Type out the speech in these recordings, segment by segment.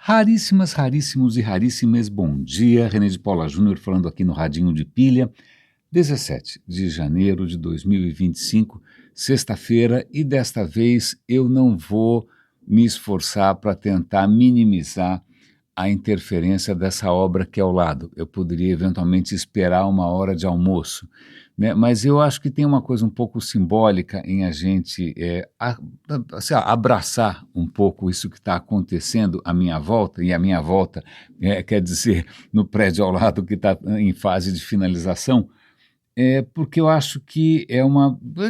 Raríssimas, raríssimos e raríssimas, bom dia. René de Paula Júnior falando aqui no Radinho de Pilha, 17 de janeiro de 2025, sexta-feira, e desta vez eu não vou me esforçar para tentar minimizar a interferência dessa obra que é ao lado. Eu poderia eventualmente esperar uma hora de almoço, né? Mas eu acho que tem uma coisa um pouco simbólica em a gente abraçar um pouco isso que está acontecendo à minha volta, e a minha volta quer dizer no prédio ao lado que está em fase de finalização, porque eu acho que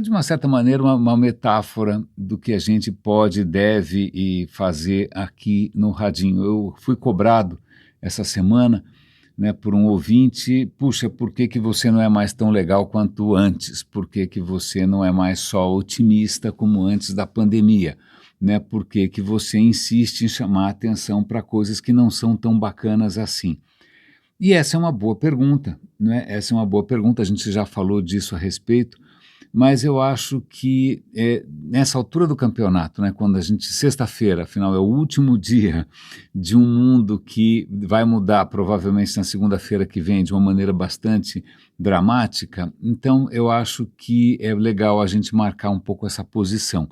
de uma certa maneira, uma metáfora do que a gente pode, deve e fazer aqui no Radinho. Eu fui cobrado essa semana, né, por um ouvinte: puxa, por que que você não é mais tão legal quanto antes? Por que que você não é mais só otimista como antes da pandemia? Né? Por que que você insiste em chamar a atenção para coisas que não são tão bacanas assim? E essa é uma boa pergunta, né? Essa é uma boa pergunta, a gente já falou disso a respeito, mas eu acho que nessa altura do campeonato, né, quando a gente, sexta-feira, afinal é o último dia de um mundo que vai mudar provavelmente na segunda-feira que vem de uma maneira bastante dramática, então eu acho que é legal a gente marcar um pouco essa posição,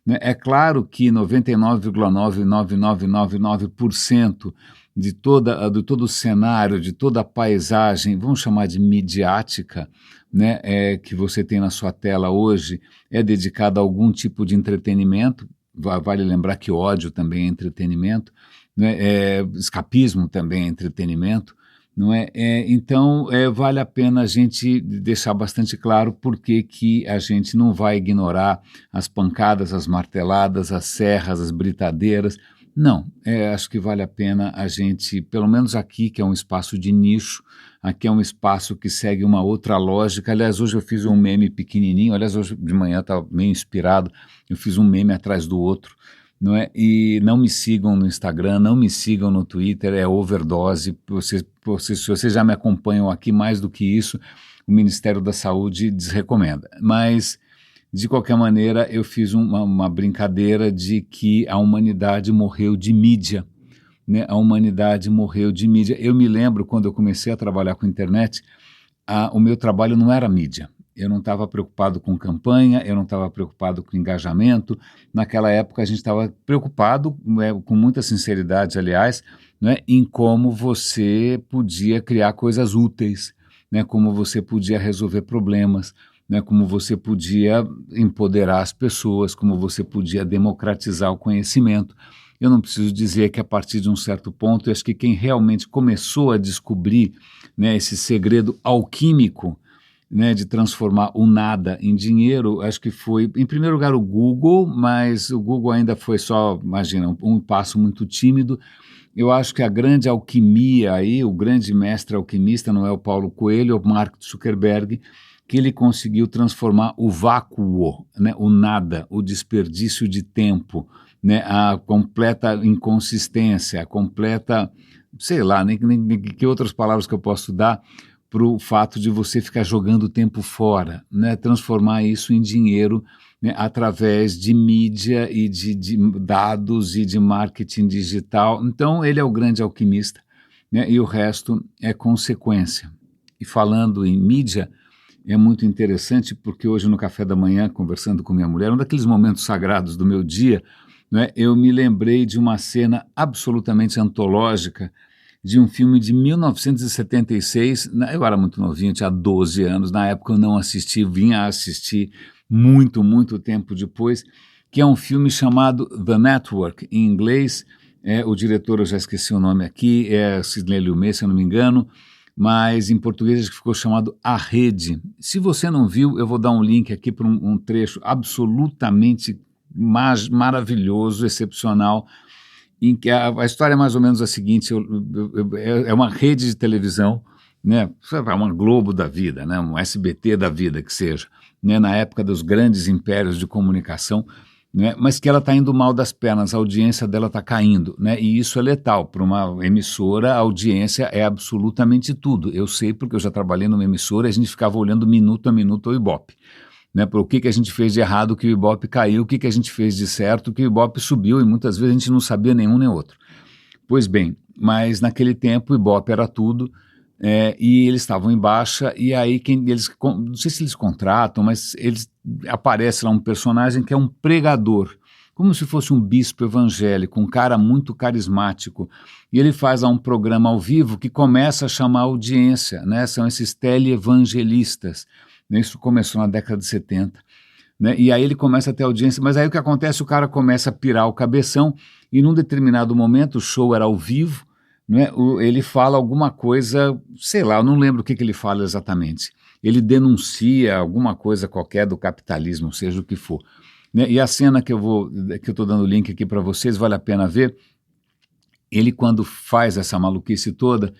né? É claro que 99,99999% de todo o cenário, de toda a paisagem, vamos chamar de midiática, né, que você tem na sua tela hoje, é dedicada a algum tipo de entretenimento. Vale lembrar que ódio também é entretenimento, né, escapismo também é entretenimento, não é? Então, vale a pena a gente deixar bastante claro por que a gente não vai ignorar as pancadas, as marteladas, as serras, as britadeiras. Não, acho que vale a pena a gente, pelo menos aqui, que é um espaço de nicho, aqui é um espaço que segue uma outra lógica. Aliás, hoje eu fiz um meme pequenininho, hoje de manhã estava meio inspirado, eu fiz um meme atrás do outro, não é? E não me sigam no Instagram, não me sigam no Twitter, é overdose. Se vocês já me acompanham aqui mais do que isso, o Ministério da Saúde desrecomenda. Mas, de qualquer maneira, eu fiz uma brincadeira de que a humanidade morreu de mídia, né? A humanidade morreu de mídia. Eu me lembro, quando eu comecei a trabalhar com internet, o meu trabalho não era mídia. Eu não estava preocupado com campanha, eu não estava preocupado com engajamento. Naquela época a gente estava preocupado, com muita sinceridade, aliás, né, em como você podia criar coisas úteis, né, como você podia resolver problemas, né, como você podia empoderar as pessoas, como você podia democratizar o conhecimento. Eu não preciso dizer que a partir de um certo ponto, eu acho que quem realmente começou a descobrir, né, esse segredo alquímico, né, de transformar o nada em dinheiro, acho que foi, em primeiro lugar, o Google, mas o Google ainda foi só, imagina, um passo muito tímido. Eu acho que a grande alquimia aí, o grande mestre alquimista não é o Paulo Coelho, é o Mark Zuckerberg, que ele conseguiu transformar o vácuo, né, o nada, o desperdício de tempo, né, a completa inconsistência, a completa, sei lá, nem que outras palavras que eu posso dar para o fato de você ficar jogando tempo fora, né, transformar isso em dinheiro, né, através de mídia e de dados e de marketing digital. Então ele é o grande alquimista, né, e o resto é consequência. E falando em mídia, é muito interessante porque hoje no café da manhã, conversando com minha mulher, um daqueles momentos sagrados do meu dia, né, eu me lembrei de uma cena absolutamente antológica de um filme de 1976, eu era muito novinho, tinha 12 anos, na época eu não assisti, vinha a assistir muito, muito tempo depois, que é um filme chamado The Network, em inglês, o diretor eu já esqueci o nome aqui, é Sidney Lumet, se eu não me engano, mas em português acho que ficou chamado A Rede. Se você não viu, eu vou dar um link aqui para um trecho absolutamente maravilhoso, excepcional, em que a história é mais ou menos a seguinte: é uma rede de televisão, né, uma Globo da vida, né, um SBT da vida que seja, né, na época dos grandes impérios de comunicação, né, mas que ela está indo mal das pernas, a audiência dela está caindo, né, e isso é letal. Para uma emissora, a audiência é absolutamente tudo. Eu sei porque eu já trabalhei numa emissora e a gente ficava olhando minuto a minuto o Ibope, né, para o que a gente fez de errado, que o Ibope caiu, o que a gente fez de certo, que o Ibope subiu, e muitas vezes a gente não sabia nenhum nem outro. Pois bem, mas naquele tempo o Ibope era tudo, e eles estavam em baixa, e aí não sei se eles contratam, mas aparece lá um personagem que é um pregador, como se fosse um bispo evangélico, um cara muito carismático, e ele faz lá um programa ao vivo que começa a chamar a audiência, né? São esses teleevangelistas, né? Isso começou na década de 70. Né? E aí ele começa a ter audiência, mas aí o que acontece? O cara começa a pirar o cabeção e num determinado momento, o show era ao vivo, né? Ele fala alguma coisa, sei lá, eu não lembro o que ele fala exatamente. Ele denuncia alguma coisa qualquer do capitalismo, seja o que for. Né? E a cena que eu estou dando o link aqui para vocês, vale a pena ver, ele quando faz essa maluquice toda,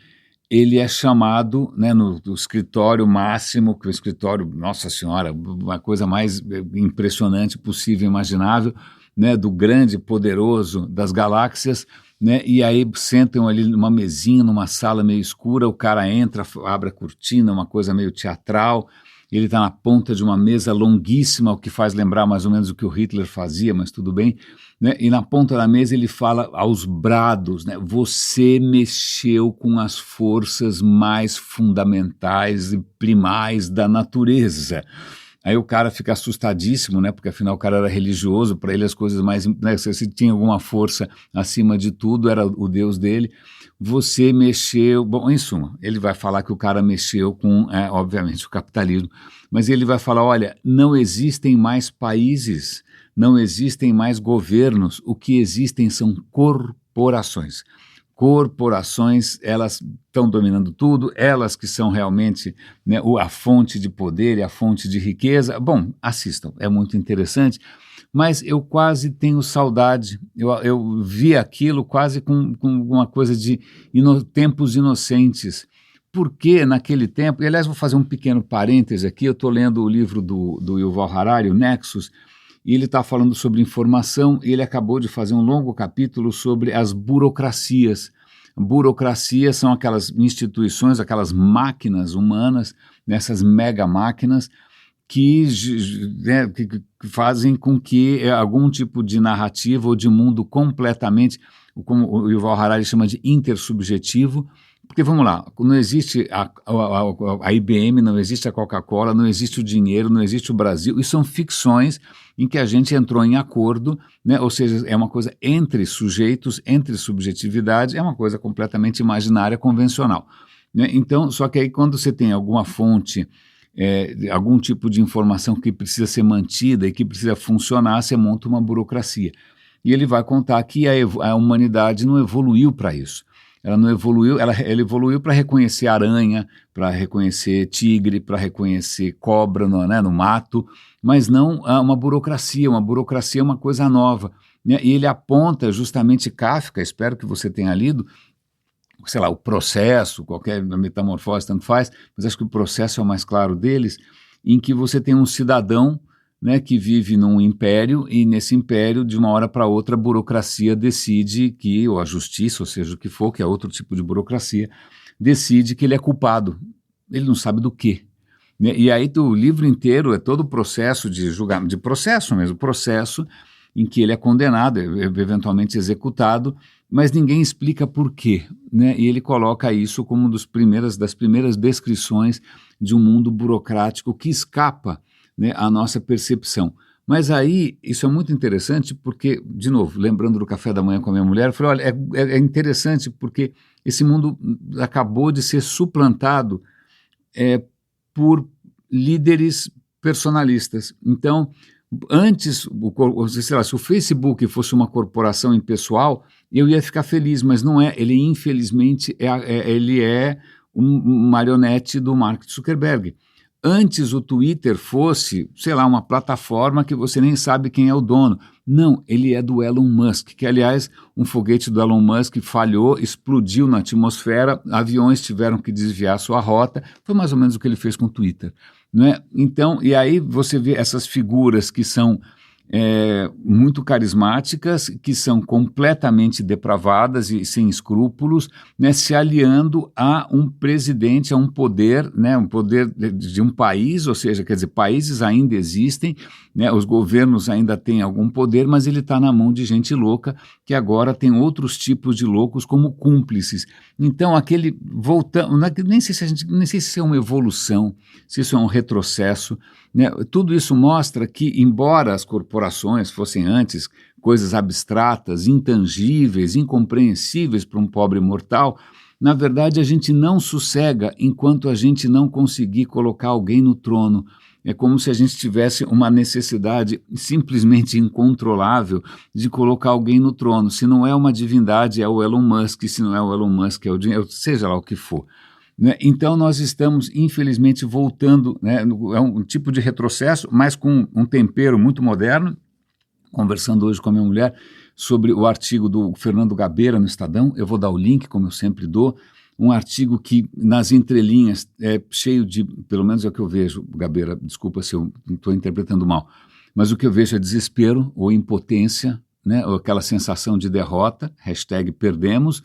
ele é chamado, né, no escritório máximo, que o escritório, nossa senhora, uma coisa mais impressionante possível, imaginável, né, do grande poderoso das galáxias, né, e aí sentam ali numa mesinha, numa sala meio escura, o cara entra, abre a cortina, uma coisa meio teatral, ele está na ponta de uma mesa longuíssima, o que faz lembrar mais ou menos o que o Hitler fazia, mas tudo bem, né? E na ponta da mesa ele fala aos brados, né? Você mexeu com as forças mais fundamentais e primais da natureza. Aí o cara fica assustadíssimo, né? Porque afinal o cara era religioso, para ele as coisas mais, né? Se tinha alguma força acima de tudo, era o Deus dele. Você mexeu, bom, em suma, ele vai falar que o cara mexeu com, obviamente, o capitalismo, mas ele vai falar, olha, não existem mais países, não existem mais governos, o que existem são corporações. Corporações, elas estão dominando tudo, elas que são realmente, né, a fonte de poder e a fonte de riqueza. Bom, assistam, é muito interessante, mas eu quase tenho saudade, eu vi aquilo quase com uma coisa de tempos inocentes, porque naquele tempo, e aliás vou fazer um pequeno parêntese aqui, eu estou lendo o livro do Yuval Harari, o Nexus, e ele está falando sobre informação, e ele acabou de fazer um longo capítulo sobre as burocracias. Burocracias são aquelas instituições, aquelas máquinas humanas, nessas mega máquinas, que fazem com que algum tipo de narrativa ou de mundo completamente, como o Yuval Harari chama de intersubjetivo, porque vamos lá, não existe a IBM, não existe a Coca-Cola, não existe o dinheiro, não existe o Brasil, e são ficções em que a gente entrou em acordo, né? Ou seja, é uma coisa entre sujeitos, entre subjetividade, é uma coisa completamente imaginária, convencional. Né? Então, só que aí quando você tem alguma fonte, algum tipo de informação que precisa ser mantida e que precisa funcionar, você monta uma burocracia. E ele vai contar que a humanidade não evoluiu para isso. Ela não evoluiu, ela evoluiu para reconhecer aranha, para reconhecer tigre, para reconhecer cobra no mato, mas não uma burocracia é uma coisa nova. Né? E ele aponta justamente Kafka, espero que você tenha lido, sei lá, o Processo, qualquer metamorfose, tanto faz, mas acho que o Processo é o mais claro deles, em que você tem um cidadão, né, que vive num império, e nesse império, de uma hora para outra, a burocracia decide que, ou a justiça, ou seja, o que for, que é outro tipo de burocracia, decide que ele é culpado. Ele não sabe do quê. Né? E aí o livro inteiro é todo o processo de julgamento, de processo mesmo, processo em que ele é condenado, eventualmente executado, mas ninguém explica por quê. Né? E ele coloca isso como uma das primeiras descrições de um mundo burocrático que escapa, né, a nossa percepção. Mas aí, isso é muito interessante porque, de novo, lembrando do café da manhã com a minha mulher, eu falei, olha, é interessante porque esse mundo acabou de ser suplantado por líderes personalistas. Então, antes, sei lá, se o Facebook fosse uma corporação impessoal, eu ia ficar feliz, mas não é. Ele, infelizmente, ele é um marionete do Mark Zuckerberg. Antes o Twitter fosse, sei lá, uma plataforma que você nem sabe quem é o dono. Não, ele é do Elon Musk, que aliás, um foguete do Elon Musk falhou, explodiu na atmosfera, aviões tiveram que desviar sua rota, foi mais ou menos o que ele fez com o Twitter. Né? Então, e aí você vê essas figuras que são muito carismáticas, que são completamente depravadas e sem escrúpulos, né, se aliando a um presidente, a um poder, né, um poder de um país, ou seja, quer dizer, países ainda existem, né, os governos ainda têm algum poder, mas ele está na mão de gente louca, que agora tem outros tipos de loucos como cúmplices. Então, nem sei se isso é uma evolução, se isso é um retrocesso, né? Tudo isso mostra que, embora as corporações fossem antes coisas abstratas, intangíveis, incompreensíveis para um pobre mortal, na verdade a gente não sossega enquanto a gente não conseguir colocar alguém no trono. É como se a gente tivesse uma necessidade simplesmente incontrolável de colocar alguém no trono. Se não é uma divindade, é o Elon Musk. Se não é o Elon Musk, é o dinheiro, seja lá o que for. Né? Então nós estamos, infelizmente, voltando, né? É um tipo de retrocesso, mas com um tempero muito moderno. Conversando hoje com a minha mulher sobre o artigo do Fernando Gabeira no Estadão, eu vou dar o link, como eu sempre dou, um artigo que, nas entrelinhas, é cheio de, pelo menos é o que eu vejo, Gabeira, desculpa se eu estou interpretando mal, mas o que eu vejo é desespero ou impotência, né, ou aquela sensação de derrota, #perdemos,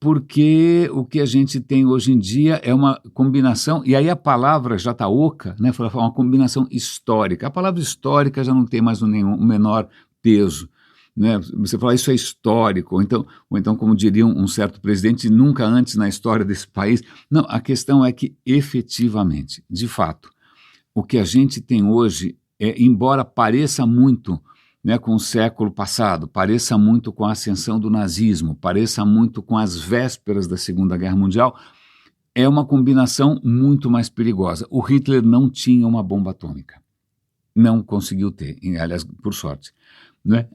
porque o que a gente tem hoje em dia é uma combinação, e aí a palavra já está oca, né, foi uma combinação histórica. A palavra histórica já não tem mais o menor peso. Né? Você fala, isso é histórico, ou então, como diria um certo presidente, nunca antes na história desse país. Não, a questão é que, efetivamente, de fato, o que a gente tem hoje, embora pareça muito, né, com o século passado, pareça muito com a ascensão do nazismo, pareça muito com as vésperas da Segunda Guerra Mundial, é uma combinação muito mais perigosa. O Hitler não tinha uma bomba atômica, não conseguiu ter, aliás, por sorte, né?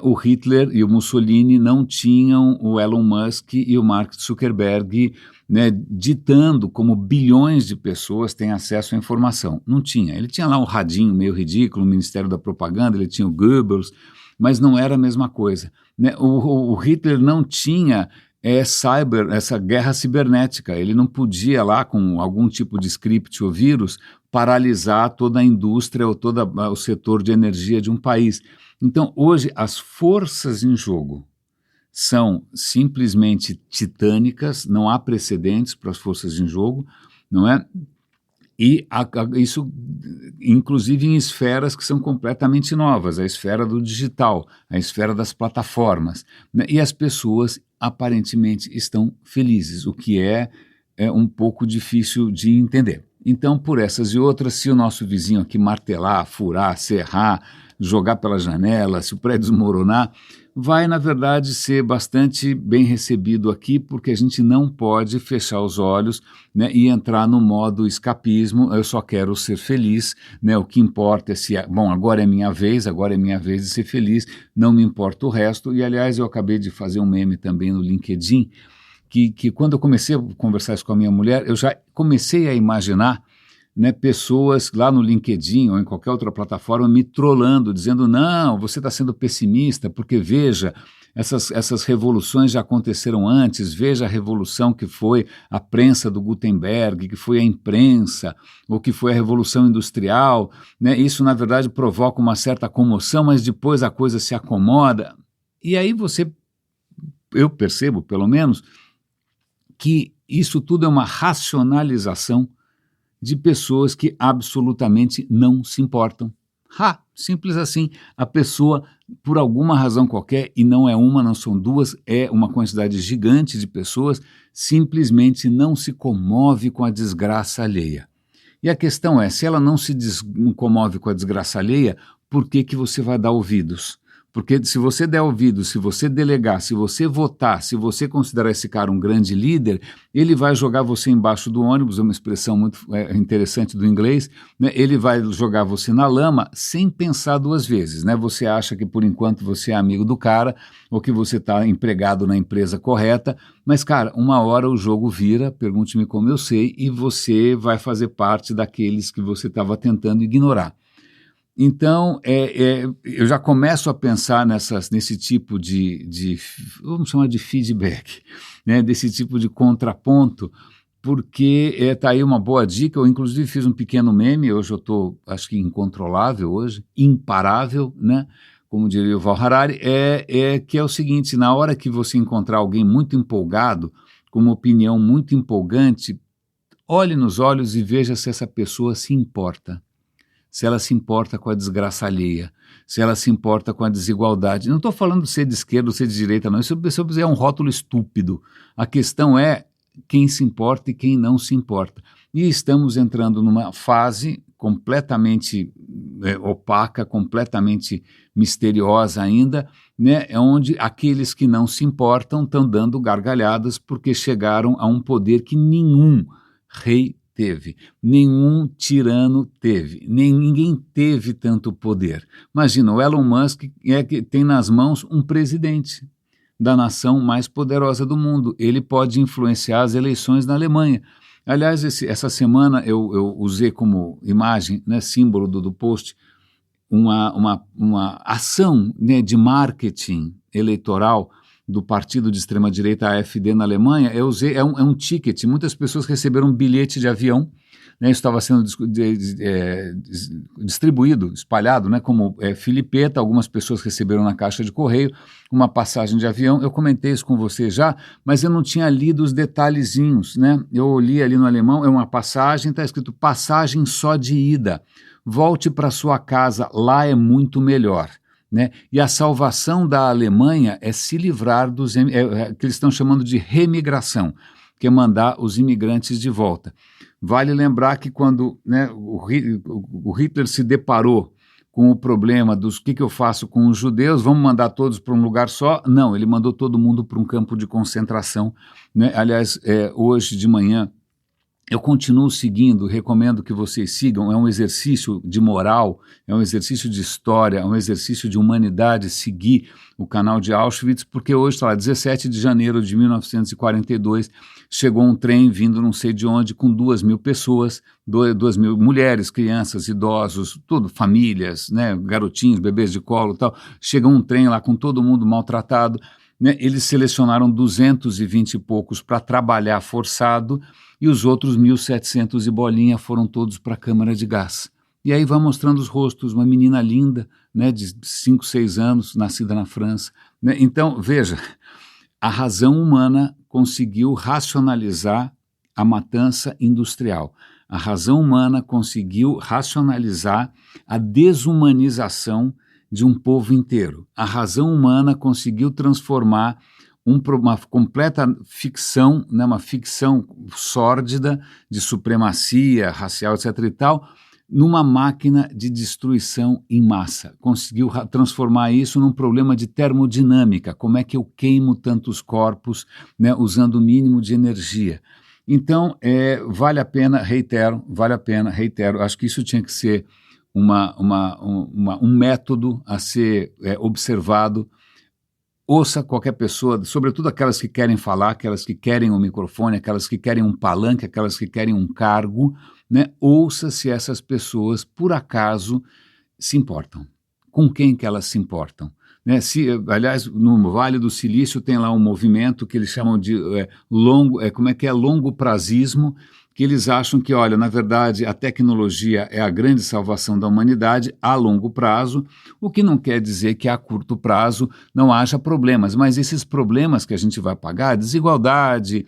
O Hitler e o Mussolini não tinham o Elon Musk e o Mark Zuckerberg, né, ditando como bilhões de pessoas têm acesso à informação. Não tinha. Ele tinha lá um radinho meio ridículo, o Ministério da Propaganda, ele tinha o Goebbels, mas não era a mesma coisa. Né? O Hitler não tinha essa guerra cibernética. Ele não podia lá, com algum tipo de script ou vírus, paralisar toda a indústria ou todo o setor de energia de um país. Então, hoje, as forças em jogo são simplesmente titânicas, não há precedentes para as forças em jogo, não é? E isso, inclusive, em esferas que são completamente novas, a esfera do digital, a esfera das plataformas, né? E as pessoas, aparentemente, estão felizes, o que é um pouco difícil de entender. Então, por essas e outras, se o nosso vizinho aqui martelar, furar, serrar, jogar pela janela, se o prédio desmoronar, vai, na verdade, ser bastante bem recebido aqui, porque a gente não pode fechar os olhos, né, e entrar no modo escapismo, eu só quero ser feliz, né, o que importa é se, bom, agora é minha vez de ser feliz, não me importa o resto. E, aliás, eu acabei de fazer um meme também no LinkedIn, que quando eu comecei a conversar isso com a minha mulher, eu já comecei a imaginar, né, pessoas lá no LinkedIn ou em qualquer outra plataforma me trollando, dizendo, não, você está sendo pessimista, porque veja, essas revoluções já aconteceram antes, veja a revolução que foi a prensa do Gutenberg, que foi a imprensa, ou que foi a Revolução Industrial, né, isso na verdade provoca uma certa comoção, mas depois a coisa se acomoda. E aí eu percebo pelo menos, que isso tudo é uma racionalização de pessoas que absolutamente não se importam. Simples assim. A pessoa, por alguma razão qualquer, e não é uma, não são duas, é uma quantidade gigante de pessoas, simplesmente não se comove com a desgraça alheia. E a questão é, se ela não se comove com a desgraça alheia, por que você vai dar ouvidos? Porque se você der ouvido, se você delegar, se você votar, se você considerar esse cara um grande líder, ele vai jogar você embaixo do ônibus, é uma expressão muito interessante do inglês, né? Ele vai jogar você na lama sem pensar duas vezes. Né? Você acha que por enquanto você é amigo do cara, ou que você está empregado na empresa correta, mas cara, uma hora o jogo vira, pergunte-me como eu sei, e você vai fazer parte daqueles que você estava tentando ignorar. Então, eu já começo a pensar nesse tipo de, vamos chamar de feedback, né, desse tipo de contraponto, porque tá aí uma boa dica. Eu inclusive fiz um pequeno meme, hoje eu estou, acho que incontrolável hoje, imparável, né? Como diria o Val Harari, que é o seguinte: na hora que você encontrar alguém muito empolgado, com uma opinião muito empolgante, olhe nos olhos e veja se essa pessoa se importa. Se ela se importa com a desgraça alheia, se ela se importa com a desigualdade. Não estou falando de ser de esquerda ou ser de direita, não. Isso é um rótulo estúpido. A questão é quem se importa e quem não se importa. E estamos entrando numa fase completamente opaca, completamente misteriosa ainda, né, onde aqueles que não se importam estão dando gargalhadas porque chegaram a um poder que nenhum rei teve, nenhum tirano teve, ninguém teve tanto poder. Imagina, o Elon Musk que tem nas mãos um presidente da nação mais poderosa do mundo. Ele pode influenciar as eleições na Alemanha. Aliás, essa semana eu usei como imagem, né, símbolo do post, uma ação, né, de marketing eleitoral do partido de extrema-direita AfD na Alemanha. Eu usei, é um ticket, muitas pessoas receberam um bilhete de avião, né, isso estava sendo distribuído, espalhado, né, como filipeta. Algumas pessoas receberam na caixa de correio uma passagem de avião. Eu comentei isso com você já, mas eu não tinha lido os detalhezinhos, né? Eu li ali no alemão, é uma passagem, está escrito passagem só de ida, volte para sua casa, lá é muito melhor. Né? E a salvação da Alemanha é se livrar dos que eles estão chamando de remigração, que é mandar os imigrantes de volta. Vale lembrar que quando, né, o Hitler se deparou com o problema dos que eu faço com os judeus, vamos mandar todos para um lugar só? Não, ele mandou todo mundo para um campo de concentração. Né? Aliás, hoje de manhã, eu continuo seguindo, recomendo que vocês sigam, é um exercício de moral, é um exercício de história, é um exercício de humanidade seguir o canal de Auschwitz, porque hoje, está lá, 17 de janeiro de 1942, chegou um trem vindo não sei de onde com 2.000 pessoas, 2.000 mulheres, crianças, idosos, tudo, famílias, né, garotinhos, bebês de colo e tal. Chega um trem lá com todo mundo maltratado, né, eles selecionaram 220 e poucos para trabalhar forçado, e os outros 1.700 e bolinha foram todos para a câmara de gás. E aí vai mostrando os rostos, uma menina linda, né, de 5, 6 anos, nascida na França. Né? Então, veja, a razão humana conseguiu racionalizar a matança industrial. A razão humana conseguiu racionalizar a desumanização de um povo inteiro. A razão humana conseguiu transformar uma completa ficção, né, uma ficção sórdida de supremacia racial, etc. e tal, numa máquina de destruição em massa. Conseguiu transformar isso num problema de termodinâmica. Como é que eu queimo tantos corpos, né, usando o mínimo de energia? Então, vale a pena, reitero, acho que isso tinha que ser um método a ser observado. Ouça qualquer pessoa, sobretudo aquelas que querem falar, aquelas que querem um microfone, aquelas que querem um palanque, aquelas que querem um cargo, né? Ouça se essas pessoas, por acaso, se importam. Com quem que elas se importam? Né? Aliás, no Vale do Silício tem lá um movimento que eles chamam de longo prazismo, que eles acham que, olha, na verdade, a tecnologia é a grande salvação da humanidade a longo prazo, o que não quer dizer que a curto prazo não haja problemas, mas esses problemas que a gente vai pagar, desigualdade,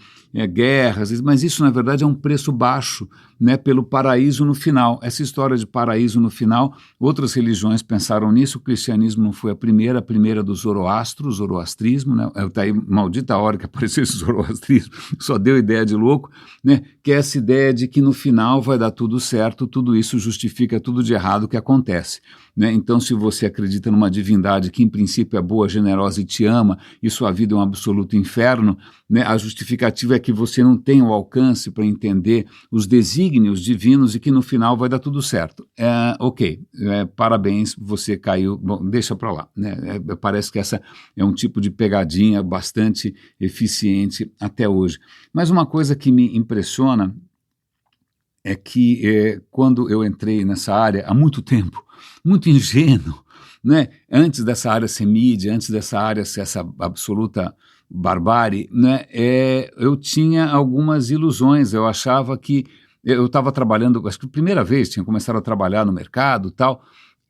guerras, mas isso, na verdade, é um preço baixo, né, pelo paraíso no final. Essa história de paraíso no final, outras religiões pensaram nisso, o cristianismo não foi a primeira do zoroastrismo, né, tá aí, maldita hora que apareceu esse zoroastrismo, só deu ideia de louco, né, que é essa ideia de que no final vai dar tudo certo, tudo isso justifica tudo de errado que acontece. Né? Então, se você acredita numa divindade que em princípio é boa, generosa e te ama, e sua vida é um absoluto inferno, né, a justificativa é que você não tem o alcance para entender os desígnios divinos e que no final vai dar tudo certo. Ok, parabéns, você caiu, bom, deixa para lá. Né? Parece que essa é um tipo de pegadinha bastante eficiente até hoje. Mas uma coisa que me impressiona é que quando eu entrei nessa área há muito tempo, muito ingênuo, né? Antes dessa área ser mídia, antes dessa área ser essa absoluta barbárie, né, eu tinha algumas ilusões, eu achava que eu estava trabalhando, acho que a primeira vez tinha começado a trabalhar no mercado e tal,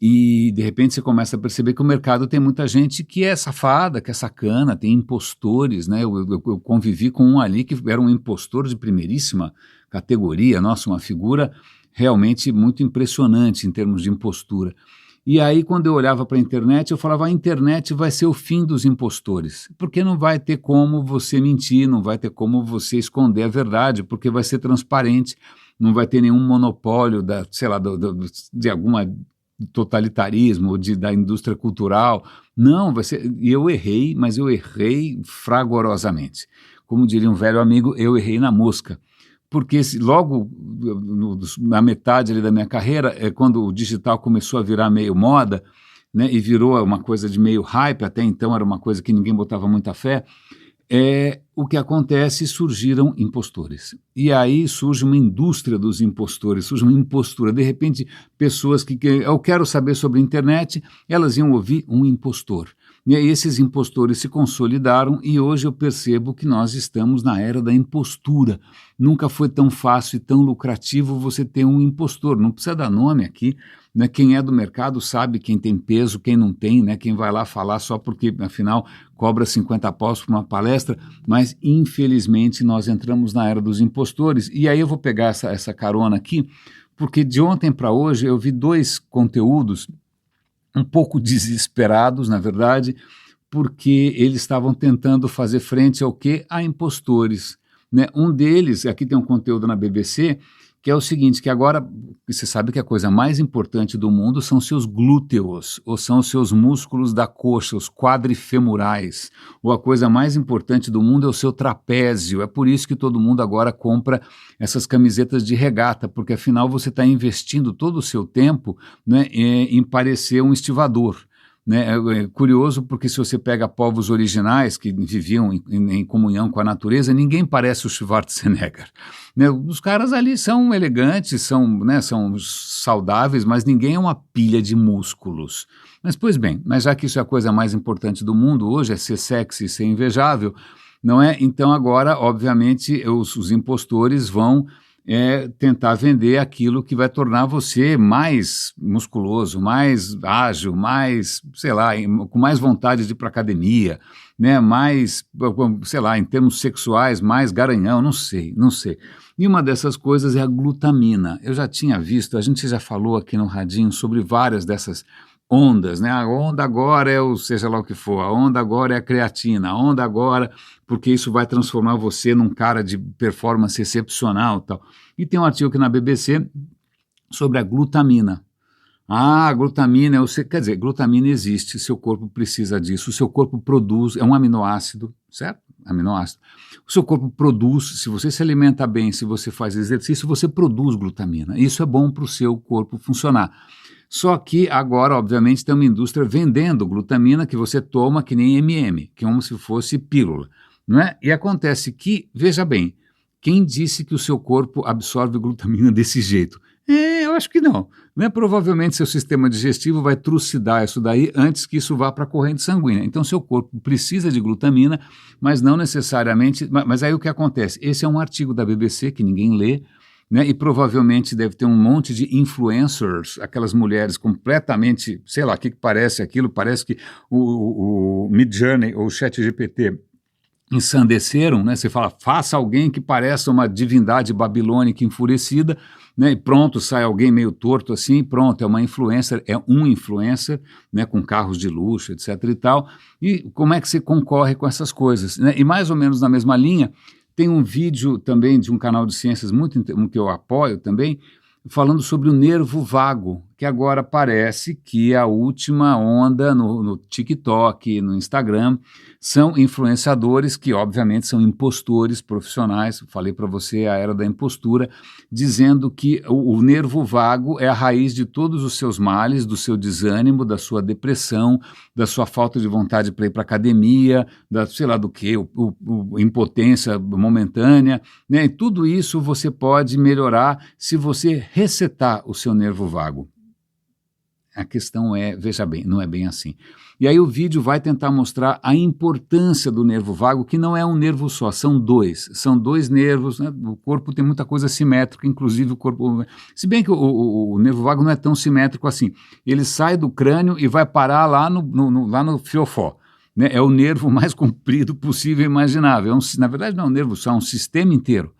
e de repente você começa a perceber que o mercado tem muita gente que é safada, que é sacana, tem impostores, né? Eu convivi com um ali que era um impostor de primeiríssima categoria, nossa, uma figura realmente muito impressionante em termos de impostura. E aí, quando eu olhava para a internet, eu falava: a internet vai ser o fim dos impostores, porque não vai ter como você mentir, não vai ter como você esconder a verdade, porque vai ser transparente, não vai ter nenhum monopólio da, sei lá, de alguma totalitarismo, da indústria cultural. Não, vai ser. E eu errei, mas eu errei fragorosamente. Como diria um velho amigo, eu errei na mosca. Porque logo na metade ali da minha carreira, quando o digital começou a virar meio moda, né, e virou uma coisa de meio hype, até então era uma coisa que ninguém botava muita fé, o que acontece, surgiram impostores. E aí surge uma indústria dos impostores, surge uma impostura. De repente, pessoas que eu quero saber sobre a internet, elas iam ouvir um impostor. E aí esses impostores se consolidaram e hoje eu percebo que nós estamos na era da impostura. Nunca foi tão fácil e tão lucrativo você ter um impostor. Não precisa dar nome aqui, né? Quem é do mercado sabe quem tem peso, quem não tem, né? Quem vai lá falar só porque, afinal, cobra 50 paus por uma palestra, mas infelizmente nós entramos na era dos impostores. E aí eu vou pegar essa carona aqui, porque de ontem para hoje eu vi dois conteúdos um pouco desesperados, na verdade, porque eles estavam tentando fazer frente ao quê? A impostores, né? Um deles, aqui tem um conteúdo na BBC, que é o seguinte, que agora você sabe que a coisa mais importante do mundo são seus glúteos, ou são os seus músculos da coxa, os quadrifemorais, ou a coisa mais importante do mundo é o seu trapézio. É por isso que todo mundo agora compra essas camisetas de regata, porque afinal você está investindo todo o seu tempo, né, em parecer um estivador. Né? É curioso porque se você pega povos originais que viviam em comunhão com a natureza, ninguém parece o Schwarzenegger. Né? Os caras ali são elegantes, né, são saudáveis, mas ninguém é uma pilha de músculos. Mas pois bem, mas já que isso é a coisa mais importante do mundo hoje, é ser sexy e ser invejável, não é? Então agora, obviamente, os impostores vão tentar vender aquilo que vai tornar você mais musculoso, mais ágil, mais, sei lá, com mais vontade de ir para a academia, né? Mais, sei lá, em termos sexuais, mais garanhão, não sei. E uma dessas coisas é a glutamina. Eu já tinha visto, a gente já falou aqui no Radinho sobre várias dessas ondas, né? A onda agora é seja lá o que for, a onda agora é a creatina, a onda agora, porque isso vai transformar você num cara de performance excepcional e tal. E tem um artigo aqui na BBC sobre a glutamina. A glutamina quer dizer, glutamina existe, seu corpo precisa disso, o seu corpo produz, é um aminoácido, certo? Aminoácido. O seu corpo produz, se você se alimenta bem, se você faz exercício, você produz glutamina. Isso é bom para o seu corpo funcionar. Só que agora, obviamente, tem uma indústria vendendo glutamina que você toma que nem MM, que é como se fosse pílula, não é? E acontece que, veja bem, quem disse que o seu corpo absorve glutamina desse jeito? Eu acho que não. Né? Provavelmente seu sistema digestivo vai trucidar isso daí antes que isso vá para a corrente sanguínea. Então seu corpo precisa de glutamina, mas não necessariamente... Mas aí o que acontece? Esse é um artigo da BBC que ninguém lê, né? E provavelmente deve ter um monte de influencers, aquelas mulheres completamente, sei lá, o que parece aquilo, parece que o Midjourney ou o ChatGPT ensandeceram, né? Você fala, faça alguém que pareça uma divindade babilônica enfurecida, né? E pronto, sai alguém meio torto assim, pronto, é uma influencer, é um influencer, né? Com carros de luxo, etc e tal. E como é que você concorre com essas coisas, né? E mais ou menos na mesma linha, tem um vídeo também de um canal de ciências que eu apoio também, falando sobre o nervo vago, que agora parece que a última onda no TikTok, no Instagram, são influenciadores que obviamente são impostores profissionais, falei para você a era da impostura, dizendo que o nervo vago é a raiz de todos os seus males, do seu desânimo, da sua depressão, da sua falta de vontade para ir para a academia, da sei lá do que, impotência momentânea, né? E tudo isso você pode melhorar se você resetar o seu nervo vago. A questão é, veja bem, não é bem assim. E aí o vídeo vai tentar mostrar a importância do nervo vago, que não é um nervo só, são dois nervos, né? O corpo tem muita coisa simétrica, inclusive o corpo... Se bem que o nervo vago não é tão simétrico assim, ele sai do crânio e vai parar lá no fiofó. Né? É o nervo mais comprido possível e imaginável. Na verdade não é um nervo só, é um sistema inteiro.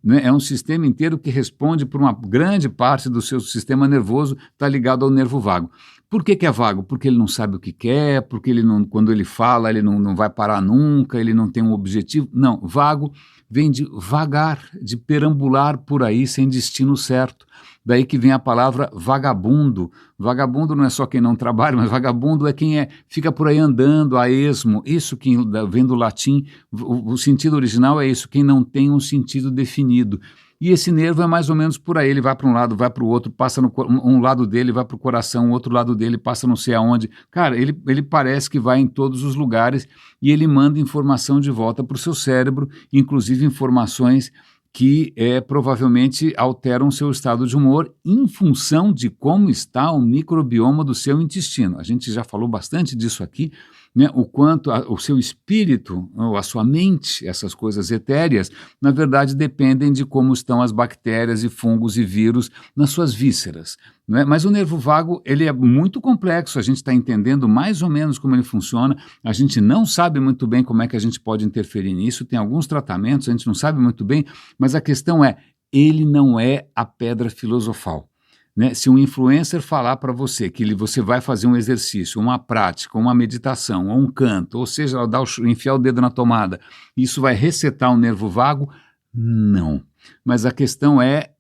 Né? É um sistema inteiro que responde por uma grande parte do seu sistema nervoso, está ligado ao nervo vago. Por que é vago? Porque ele não sabe o que quer, porque ele não, quando ele fala, ele não vai parar nunca, ele não tem um objetivo. Não, vago vem de vagar, de perambular por aí sem destino certo. Daí que vem a palavra vagabundo. Vagabundo não é só quem não trabalha, mas vagabundo é quem fica por aí andando a esmo. Isso que vem do latim, o sentido original é isso, quem não tem um sentido definido. E esse nervo é mais ou menos por aí, ele vai para um lado, vai para o outro, passa um lado dele vai para o coração, o outro lado dele passa não sei aonde. Cara, ele parece que vai em todos os lugares e ele manda informação de volta para o seu cérebro, inclusive informações que provavelmente alteram o seu estado de humor em função de como está o microbioma do seu intestino. A gente já falou bastante disso aqui, né? O quanto o seu espírito, ou a sua mente, essas coisas etéreas, na verdade dependem de como estão as bactérias e fungos e vírus nas suas vísceras. Né? Mas o nervo vago, ele é muito complexo, a gente está entendendo mais ou menos como ele funciona, a gente não sabe muito bem como é que a gente pode interferir nisso, tem alguns tratamentos, a gente não sabe muito bem, mas a questão é, ele não é a pedra filosofal. Né? Se um influencer falar para você que você vai fazer um exercício, uma prática, uma meditação, ou um canto, ou seja, enfiar o dedo na tomada, isso vai resetar o nervo vago? Não. Mas a questão é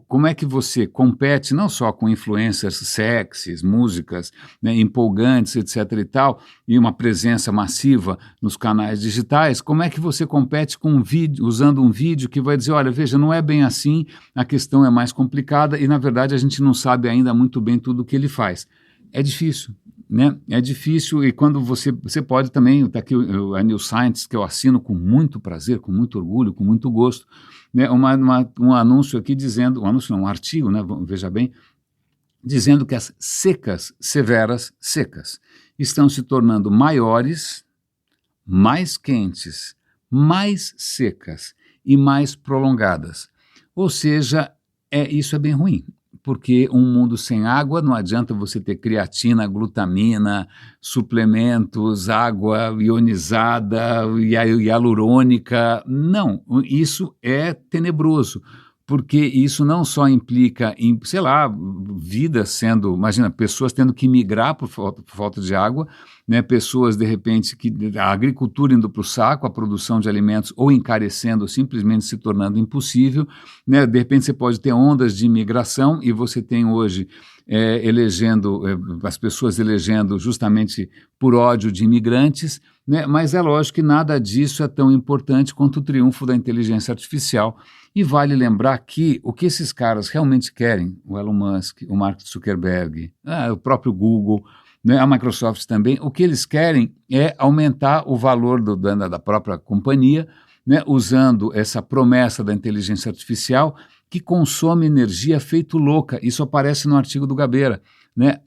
como é que você compete não só com influencers sexys, músicas, né, empolgantes, etc. e tal, e uma presença massiva nos canais digitais, como é que você compete com um vídeo, usando um vídeo que vai dizer, olha, veja, não é bem assim, a questão é mais complicada e, na verdade, a gente não sabe ainda muito bem tudo o que ele faz. É difícil. Né? É difícil e quando você pode também, está aqui a New Scientist, que eu assino com muito prazer, com muito orgulho, com muito gosto, né? Um anúncio aqui dizendo, um artigo, né? Veja bem, dizendo que as secas, severas secas, estão se tornando maiores, mais quentes, mais secas e mais prolongadas. Ou seja, isso é bem ruim. Porque um mundo sem água não adianta você ter creatina, glutamina, suplementos, água ionizada, hialurônica. Não, isso é tenebroso, porque isso não só implica em, sei lá, vidas sendo, imagina, pessoas tendo que migrar por falta de água, né, pessoas, de repente, a agricultura indo para o saco, a produção de alimentos ou encarecendo, ou simplesmente se tornando impossível, né, de repente você pode ter ondas de imigração e você tem hoje as pessoas elegendo justamente por ódio de imigrantes, né, mas é lógico que nada disso é tão importante quanto o triunfo da inteligência artificial. E vale lembrar que o que esses caras realmente querem, o Elon Musk, o Mark Zuckerberg, o próprio Google, né, a Microsoft também, o que eles querem é aumentar o valor da própria companhia, né, usando essa promessa da inteligência artificial que consome energia feito louca. Isso aparece no artigo do Gabeira. Né,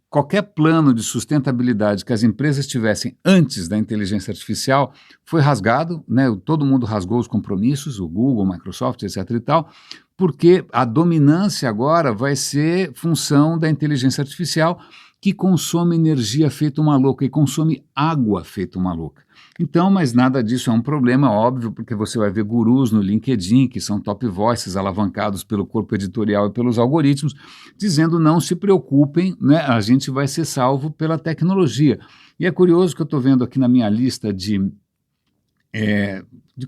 qualquer plano de sustentabilidade que as empresas tivessem antes da inteligência artificial foi rasgado, né, todo mundo rasgou os compromissos, o Google, a Microsoft, etc. e tal, porque a dominância agora vai ser função da inteligência artificial que consome energia feita uma louca e consome água feita uma louca. Então, mas nada disso é um problema, óbvio, porque você vai ver gurus no LinkedIn, que são top voices alavancados pelo corpo editorial e pelos algoritmos, dizendo não se preocupem, né, a gente vai ser salvo pela tecnologia. E é curioso que eu estou vendo aqui na minha lista de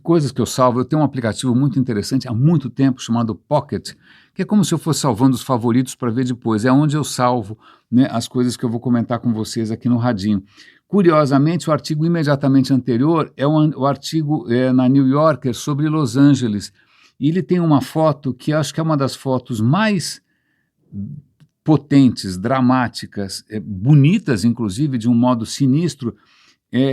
coisas que eu salvo, eu tenho um aplicativo muito interessante há muito tempo chamado Pocket, que é como se eu fosse salvando os favoritos para ver depois, é onde eu salvo, né, as coisas que eu vou comentar com vocês aqui no Radinho. Curiosamente, o artigo imediatamente anterior é o artigo na New Yorker sobre Los Angeles, e ele tem uma foto que acho que é uma das fotos mais potentes, dramáticas, bonitas inclusive, de um modo sinistro,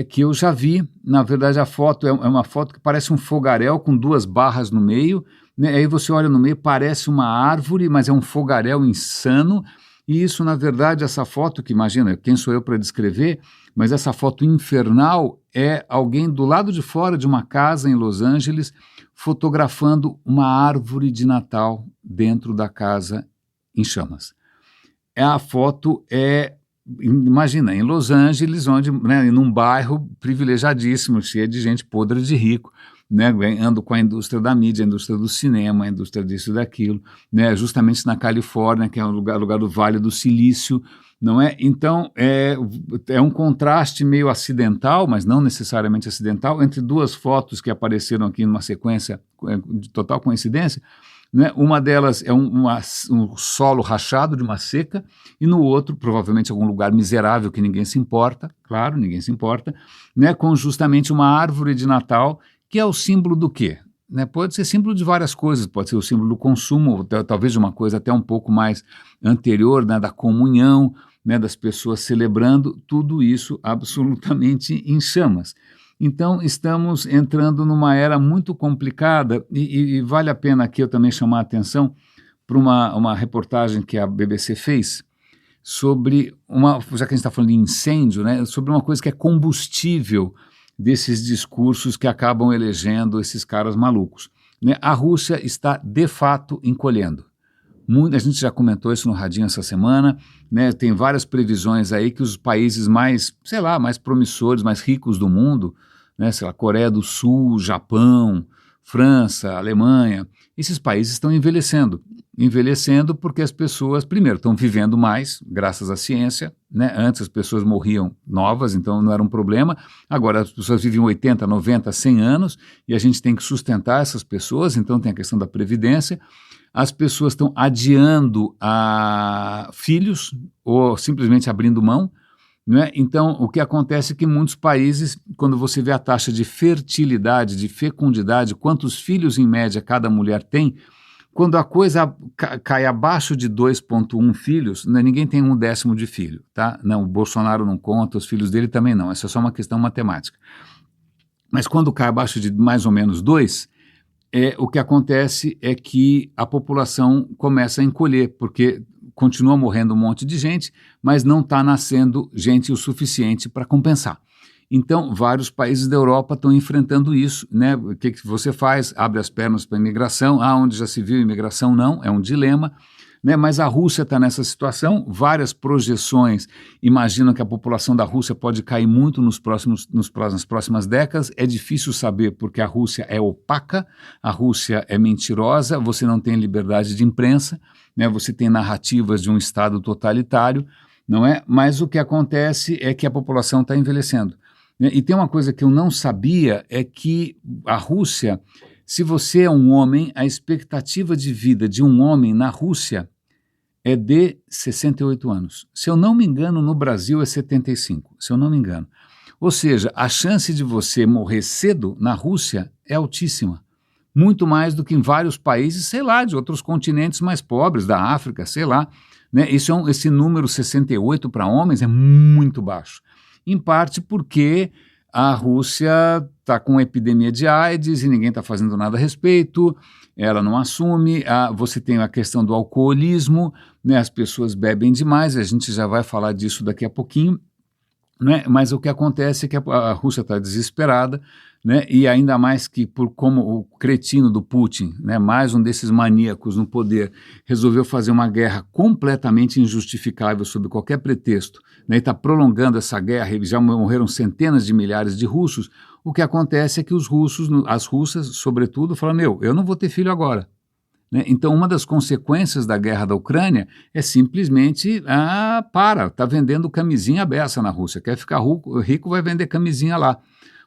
que eu já vi. Na verdade, a foto é uma foto que parece um fogaréu com duas barras no meio, né? Aí você olha no meio, parece uma árvore, mas é um fogaréu insano, E isso, na verdade, essa foto que, imagina, quem sou eu para descrever, mas essa foto infernal é alguém do lado de fora de uma casa em Los Angeles fotografando uma árvore de Natal dentro da casa em chamas. A foto imagina, em Los Angeles, onde, né, num bairro privilegiadíssimo, cheio de gente podre de rico, né, ando com a indústria da mídia, a indústria do cinema, a indústria disso e daquilo, né, justamente na Califórnia, que é o lugar do Vale do Silício, não é? Então, é um contraste meio acidental, mas não necessariamente acidental, entre duas fotos que apareceram aqui numa sequência de total coincidência, né? Uma delas é um solo rachado de uma seca, e no outro, provavelmente algum lugar miserável que ninguém se importa, claro, ninguém se importa, né? Com justamente uma árvore de Natal, que é o símbolo do quê? Né? Pode ser símbolo de várias coisas, pode ser o símbolo do consumo, talvez de uma coisa até um pouco mais anterior, né? Da comunhão, né? Das pessoas celebrando, tudo isso absolutamente em chamas. Então, estamos entrando numa era muito complicada e vale a pena aqui eu também chamar a atenção para uma reportagem que a BBC fez sobre, já que a gente está falando de incêndio, né, sobre uma coisa que é combustível desses discursos que acabam elegendo esses caras malucos. Né? A Rússia está, de fato, encolhendo. A gente já comentou isso no Radinho essa semana, né? Tem várias previsões aí que os países mais, sei lá, mais promissores, mais ricos do mundo, né? Sei lá, Coreia do Sul, Japão, França, Alemanha, esses países estão envelhecendo porque as pessoas, primeiro, estão vivendo mais, graças à ciência, né? Antes as pessoas morriam novas, então não era um problema, agora as pessoas vivem 80, 90, 100 anos e a gente tem que sustentar essas pessoas, então tem a questão da previdência. As pessoas estão adiando filhos ou simplesmente abrindo mão, né? Então, o que acontece é que em muitos países, quando você vê a taxa de fertilidade, de fecundidade, quantos filhos em média cada mulher tem, quando a coisa cai abaixo de 2,1 filhos, né, ninguém tem 1/10 de filho, tá? Não, o Bolsonaro não conta, os filhos dele também não, essa é só uma questão matemática. Mas quando cai abaixo de mais ou menos 2, o que acontece é que a população começa a encolher, porque continua morrendo um monte de gente, mas não está nascendo gente o suficiente para compensar. Então, vários países da Europa estão enfrentando isso, né? O que você faz? Abre as pernas para a imigração, onde já se viu imigração não, é um dilema, né? Mas a Rússia está nessa situação, várias projeções imaginam que a população da Rússia pode cair muito nas próximas décadas, é difícil saber porque a Rússia é opaca, a Rússia é mentirosa, você não tem liberdade de imprensa, né? Você tem narrativas de um Estado totalitário, não é? Mas o que acontece é que a população está envelhecendo. Né? E tem uma coisa que eu não sabia, é que a Rússia, se você é um homem, a expectativa de vida de um homem na Rússia é de 68 anos. Se eu não me engano, no Brasil é 75, se eu não me engano. Ou seja, a chance de você morrer cedo na Rússia é altíssima. Muito mais do que em vários países, sei lá, de outros continentes mais pobres, da África, sei lá. Né? Esse número 68 para homens é muito baixo. Em parte porque a Rússia está com epidemia de AIDS e ninguém está fazendo nada a respeito, ela não assume, você tem a questão do alcoolismo, né? As pessoas bebem demais, a gente já vai falar disso daqui a pouquinho, né? Mas o que acontece é que a Rússia está desesperada, né? E ainda mais que como o cretino do Putin, né? Mais um desses maníacos no poder, resolveu fazer uma guerra completamente injustificável sob qualquer pretexto, né? E está prolongando essa guerra, e já morreram centenas de milhares de russos. O que acontece é que as russas, sobretudo, falam, eu não vou ter filho agora. Né? Então, uma das consequências da guerra da Ucrânia é simplesmente, está vendendo camisinha à beça na Rússia, quer ficar rico, vai vender camisinha lá,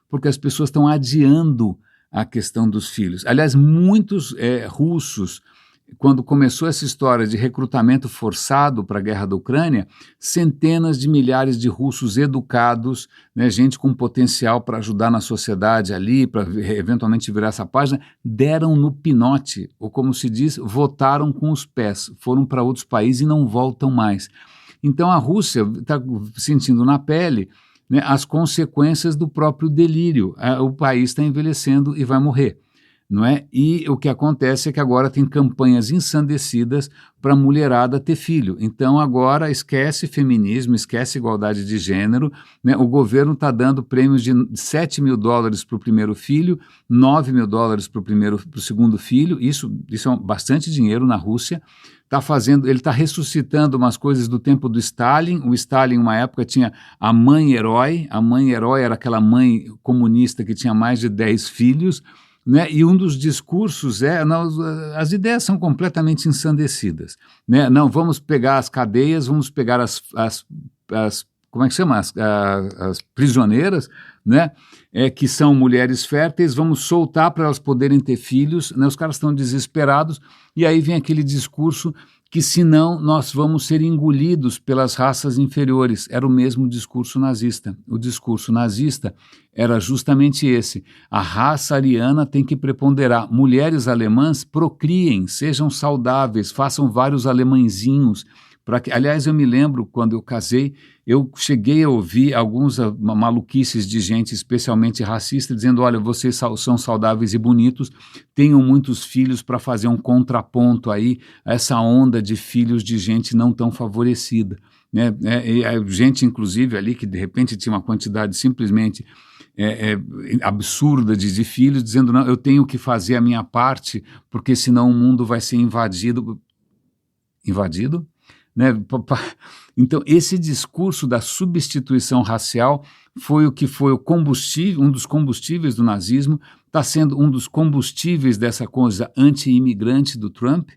porque as pessoas estão adiando a questão dos filhos. Aliás, muitos russos, quando começou essa história de recrutamento forçado para a guerra da Ucrânia, centenas de milhares de russos educados, né, gente com potencial para ajudar na sociedade ali, para eventualmente virar essa página, deram no pinote, ou como se diz, votaram com os pés, foram para outros países e não voltam mais. Então a Rússia está sentindo na pele, né, as consequências do próprio delírio. O país está envelhecendo e vai morrer. não é? E o que acontece é que agora tem campanhas ensandecidas para a mulherada ter filho. Então agora esquece feminismo, esquece igualdade de gênero, né? O governo está dando prêmios de $7.000 para o primeiro filho, $9.000 para o segundo filho. Isso é bastante dinheiro na Rússia. Ele está ressuscitando umas coisas do tempo do Stalin. O Stalin, uma época, tinha a mãe herói. A mãe herói era aquela mãe comunista que tinha mais de 10 filhos. Né? E um dos discursos as ideias são completamente ensandecidas. Né? Não, vamos pegar as cadeias, vamos pegar as como é que chama? As prisioneiras, né? Que são mulheres férteis, vamos soltar para elas poderem ter filhos, né? Os caras estão desesperados, e aí vem aquele discurso que senão nós vamos ser engolidos pelas raças inferiores. Era o mesmo discurso nazista. O discurso nazista era justamente esse: a raça ariana tem que preponderar. Mulheres alemãs procriem, sejam saudáveis, façam vários alemãezinhos. Aliás, eu me lembro, quando eu casei, eu cheguei a ouvir alguns maluquices de gente, especialmente racista, dizendo: olha, vocês são saudáveis e bonitos, tenham muitos filhos para fazer um contraponto aí a essa onda de filhos de gente não tão favorecida. Né? E a gente, inclusive, ali, que de repente tinha uma quantidade simplesmente absurda de filhos, dizendo: não, eu tenho que fazer a minha parte, porque senão o mundo vai ser invadido? Né? Então, esse discurso da substituição racial foi o que foi o combustível, um dos combustíveis do nazismo, está sendo um dos combustíveis dessa coisa anti-imigrante do Trump,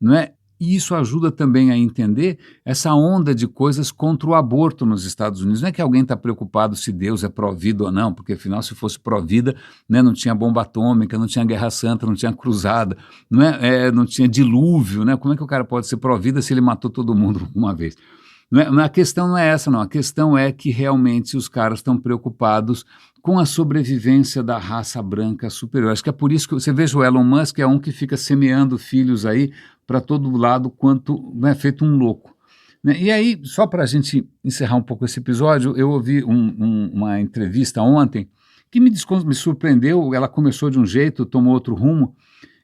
não é? E isso ajuda também a entender essa onda de coisas contra o aborto nos Estados Unidos. Não é que alguém está preocupado se Deus é pró-vida ou não, porque afinal, se fosse pró-vida, né, não tinha bomba atômica, não tinha Guerra Santa, não tinha cruzada, não tinha dilúvio. Né? Como é que o cara pode ser pró-vida se ele matou todo mundo uma vez? A questão não é essa, não. A questão é que realmente os caras estão preocupados com a sobrevivência da raça branca superior. Acho que é por isso que você veja o Elon Musk, é um que fica semeando filhos aí para todo lado, quanto é feito um louco. Né? E aí, só para a gente encerrar um pouco esse episódio, eu ouvi uma entrevista ontem que me surpreendeu. Ela começou de um jeito, tomou outro rumo.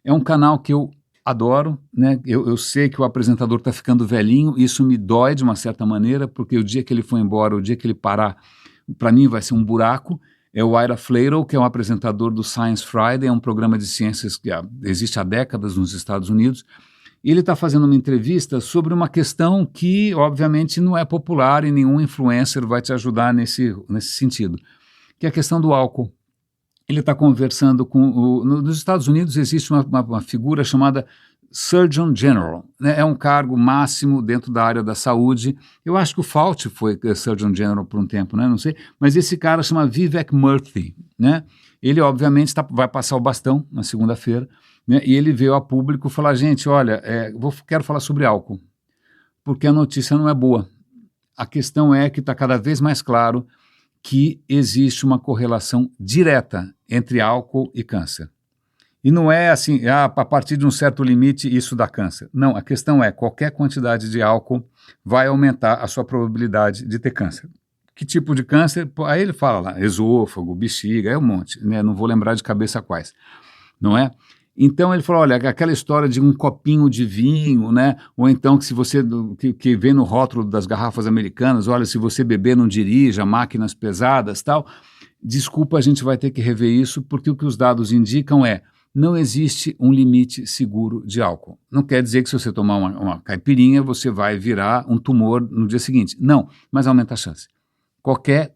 É um canal que eu adoro, né? Eu sei que o apresentador está ficando velhinho, isso me dói de uma certa maneira, porque o dia que ele for embora, o dia que ele parar, para mim vai ser um buraco. É o Ira Flatow, que é um apresentador do Science Friday, é um programa de ciências que existe há décadas nos Estados Unidos. Ele está fazendo uma entrevista sobre uma questão que, obviamente, não é popular e nenhum influencer vai te ajudar nesse sentido, que é a questão do álcool. Ele está conversando nos Estados Unidos existe uma figura chamada Surgeon General, né? É um cargo máximo dentro da área da saúde. Eu acho que o Fauci foi Surgeon General por um tempo, né? Não sei, mas esse cara chama Vivek Murthy, né? Ele obviamente vai passar o bastão na segunda-feira, né? E ele veio a público falar: gente, olha, quero falar sobre álcool, porque a notícia não é boa. A questão é que está cada vez mais claro que existe uma correlação direta entre álcool e câncer. E não é assim, a partir de um certo limite isso dá câncer. Não, a questão é: qualquer quantidade de álcool vai aumentar a sua probabilidade de ter câncer. Que tipo de câncer? Aí ele fala lá, esôfago, bexiga, é um monte, né? Não vou lembrar de cabeça quais, não é? Então ele falou: olha, aquela história de um copinho de vinho, né? Ou então que se você, que vem no rótulo das garrafas americanas, olha, se você beber não dirija, máquinas pesadas, tal. Desculpa, a gente vai ter que rever isso, porque o que os dados indicam é: não existe um limite seguro de álcool. Não quer dizer que se você tomar uma caipirinha, você vai virar um tumor no dia seguinte. Não, mas aumenta a chance. Qualquer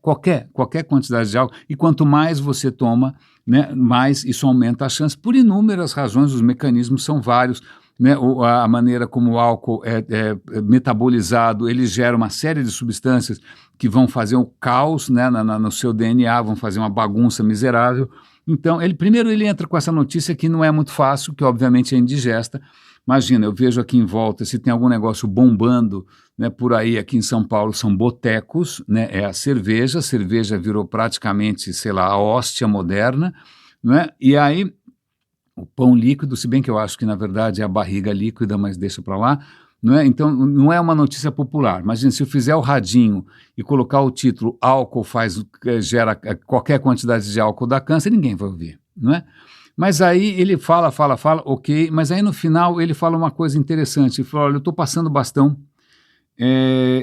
quantidade de álcool, e quanto mais você toma, né, mais isso aumenta a chance, por inúmeras razões. Os mecanismos são vários, né? A maneira como o álcool é metabolizado, ele gera uma série de substâncias que vão fazer um caos, né, no seu DNA, vão fazer uma bagunça miserável. Então, primeiro ele entra com essa notícia que não é muito fácil, que obviamente é indigesta. Imagina, eu vejo aqui em volta, se tem algum negócio bombando, né, por aí, aqui em São Paulo, são botecos, né, é a cerveja virou praticamente, sei lá, a hóstia moderna, né, e aí o pão líquido, se bem que eu acho que na verdade é a barriga líquida, mas deixa para lá, não é? Então não é uma notícia popular. Imagina, se eu fizer o radinho e colocar o título: álcool gera qualquer quantidade de álcool dá câncer, ninguém vai ouvir. não é? Mas aí ele fala, ok, mas aí no final ele fala uma coisa interessante, ele fala, olha, eu estou passando bastão,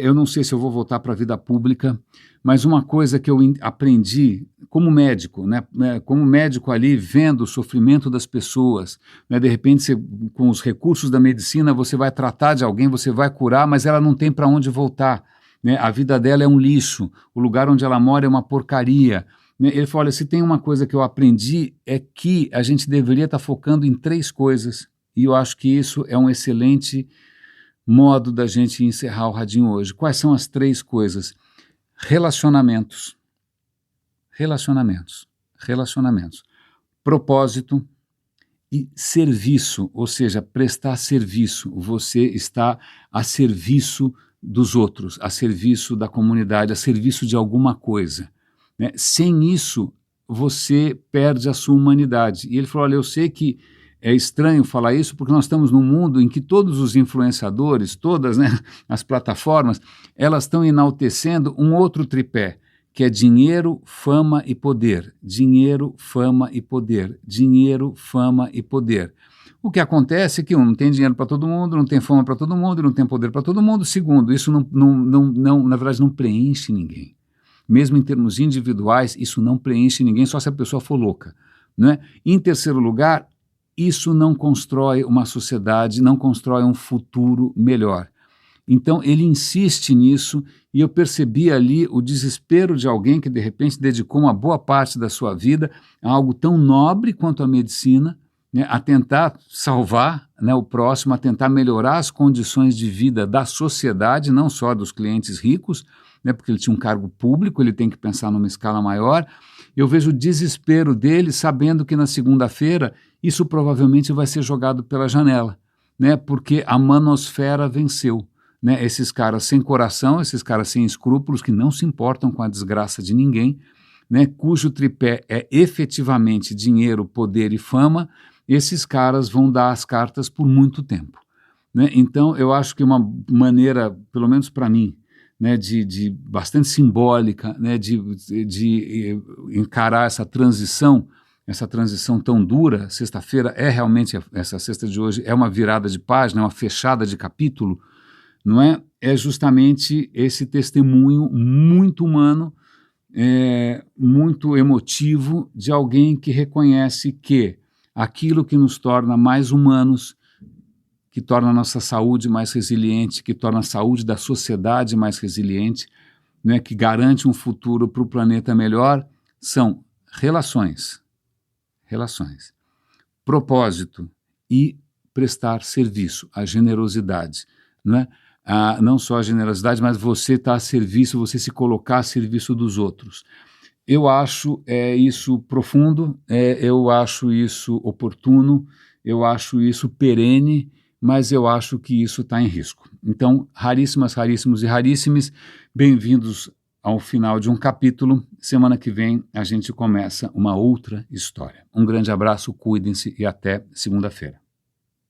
eu não sei se eu vou voltar para a vida pública, mas uma coisa que eu aprendi como médico, né, como médico ali, vendo o sofrimento das pessoas, né, de repente você, com os recursos da medicina você vai tratar de alguém, você vai curar, mas ela não tem para onde voltar, né, a vida dela é um lixo, o lugar onde ela mora é uma porcaria. Ele falou, olha, se tem uma coisa que eu aprendi é que a gente deveria estar focando em 3 coisas, e eu acho que isso é um excelente modo da gente encerrar o Radinho hoje. Quais são as 3 coisas? Relacionamentos, propósito e serviço, ou seja, prestar serviço. Você está a serviço dos outros, a serviço da comunidade, a serviço de alguma coisa, né? Sem isso, você perde a sua humanidade. E ele falou, olha, eu sei que é estranho falar isso porque nós estamos num mundo em que todos os influenciadores, todas, né, as plataformas, elas estão enaltecendo um outro tripé, que é dinheiro, fama e poder. Dinheiro, fama e poder. Dinheiro, fama e poder. O que acontece é que, não tem dinheiro para todo mundo, não tem fama para todo mundo, não tem poder para todo mundo. Segundo, isso na verdade não preenche ninguém. Mesmo em termos individuais, isso não preenche ninguém, só se a pessoa for louca, né? Em terceiro lugar, isso não constrói uma sociedade, não constrói um futuro melhor. Então ele insiste nisso e eu percebi ali o desespero de alguém que de repente dedicou uma boa parte da sua vida a algo tão nobre quanto a medicina, né, a tentar salvar, né, o próximo, a tentar melhorar as condições de vida da sociedade, não só dos clientes ricos, né, porque ele tinha um cargo público, ele tem que pensar numa escala maior. Eu vejo o desespero dele sabendo que na segunda-feira isso provavelmente vai ser jogado pela janela, né, porque a manosfera venceu. Né, esses caras sem coração, esses caras sem escrúpulos, que não se importam com a desgraça de ninguém, né, cujo tripé é efetivamente dinheiro, poder e fama, esses caras vão dar as cartas por muito tempo. Né? Então, eu acho que uma maneira, pelo menos para mim, né, de bastante simbólica, né, de encarar essa transição tão dura, sexta-feira é realmente, essa sexta de hoje é uma virada de página, é uma fechada de capítulo, não é? É justamente esse testemunho muito humano, muito emotivo de alguém que reconhece que aquilo que nos torna mais humanos, que torna a nossa saúde mais resiliente, que torna a saúde da sociedade mais resiliente, né, que garante um futuro para o planeta melhor, são relações, propósito e prestar serviço, a generosidade, não é? Não só a generosidade, mas você estar a serviço, você se colocar a serviço dos outros. Eu acho isso profundo, eu acho isso oportuno, eu acho isso perene, mas eu acho que isso está em risco. Então, raríssimos e raríssimos, bem-vindos ao final de um capítulo. Semana que vem a gente começa uma outra história. Um grande abraço, cuidem-se e até segunda-feira.